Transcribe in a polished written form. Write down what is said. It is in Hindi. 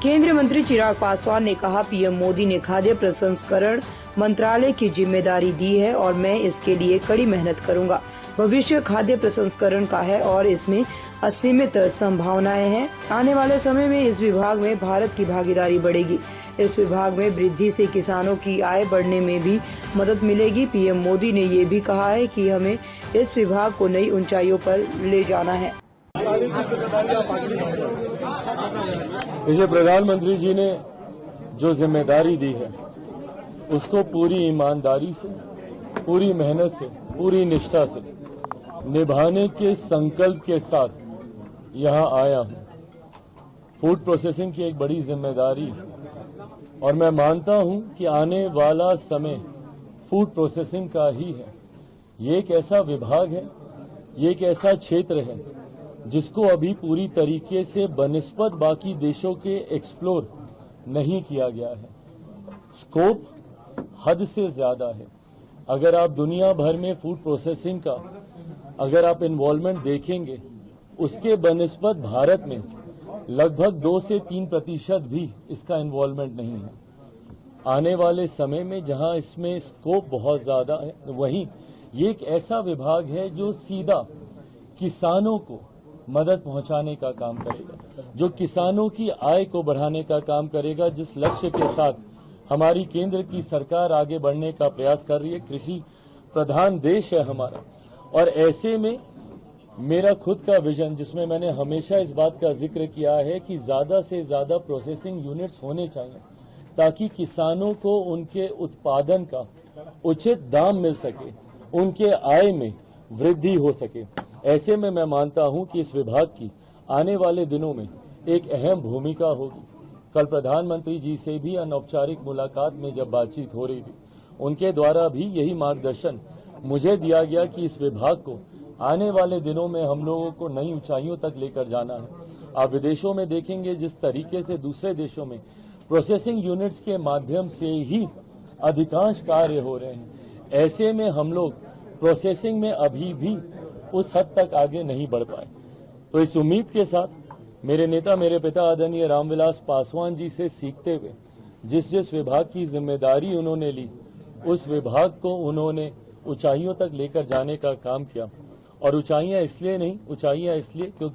केंद्रीय मंत्री चिराग पासवान ने कहा, पीएम मोदी ने खाद्य प्रसंस्करण मंत्रालय की जिम्मेदारी दी है और मैं इसके लिए कड़ी मेहनत करूंगा। भविष्य खाद्य प्रसंस्करण का है और इसमें असीमित संभावनाएं हैं। आने वाले समय में इस विभाग में भारत की भागीदारी बढ़ेगी। इस विभाग में वृद्धि से किसानों की आय बढ़ने में भी मदद मिलेगी। पीएम मोदी ने ये भी कहा है कि हमें इस विभाग को नई ऊंचाइयों पर ले जाना है। देखिए, प्रधानमंत्री जी ने जो जिम्मेदारी दी है उसको पूरी ईमानदारी से, पूरी मेहनत से, पूरी निष्ठा से निभाने के संकल्प के साथ यहाँ आया हूँ। फूड प्रोसेसिंग की एक बड़ी जिम्मेदारी है और मैं मानता हूँ कि आने वाला समय फूड प्रोसेसिंग का ही है। ये एक ऐसा विभाग है, ये एक ऐसा क्षेत्र है जिसको अभी पूरी तरीके से बनिस्बत बाकी देशों के एक्सप्लोर नहीं किया गया है। स्कोप हद से ज्यादा है। अगर आप दुनिया भर में फूड प्रोसेसिंग का अगर आप इन्वॉल्वमेंट देखेंगे, उसके बनिस्बत भारत में लगभग 2 से 3% भी इसका इन्वॉल्वमेंट नहीं है। आने वाले समय में जहां इसमें स्कोप बहुत ज्यादा है, वहीं ये एक ऐसा विभाग है जो सीधा किसानों को मदद पहुंचाने का काम करेगा, जो किसानों की आय को बढ़ाने का काम करेगा। जिस लक्ष्य के साथ हमारी केंद्र की सरकार आगे बढ़ने का प्रयास कर रही है, कृषि प्रधान देश है हमारा, और ऐसे में मेरा खुद का विजन, जिसमें मैंने हमेशा इस बात का जिक्र किया है कि ज्यादा से ज्यादा प्रोसेसिंग यूनिट्स होने चाहिए ताकि किसानों को उनके उत्पादन का उचित दाम मिल सके, उनके आय में वृद्धि हो सके। ऐसे में मैं मानता हूं कि इस विभाग की आने वाले दिनों में एक अहम भूमिका होगी। कल प्रधानमंत्री जी से भी अनौपचारिक मुलाकात में जब बातचीत हो रही थी, उनके द्वारा भी यही मार्गदर्शन मुझे दिया गया कि इस विभाग को आने वाले दिनों में हम लोगों को नई ऊंचाइयों तक लेकर जाना है। आप विदेशों में देखेंगे जिस तरीके से दूसरे देशों में प्रोसेसिंग यूनिट्स के माध्यम से ही अधिकांश कार्य हो रहे हैं, ऐसे में हम लोग प्रोसेसिंग में अभी भी उस हद तक आगे नहीं बढ़ पाए। तो इस उम्मीद के साथ मेरे नेता, मेरे पिता आदरणीय रामविलास पासवान जी से सीखते हुए जिस विभाग की जिम्मेदारी उन्होंने ली, उस विभाग को उन्होंने ऊंचाइयों तक लेकर जाने का काम किया। और ऊंचाइयां इसलिए नहीं, ऊंचाइयां इसलिए क्योंकि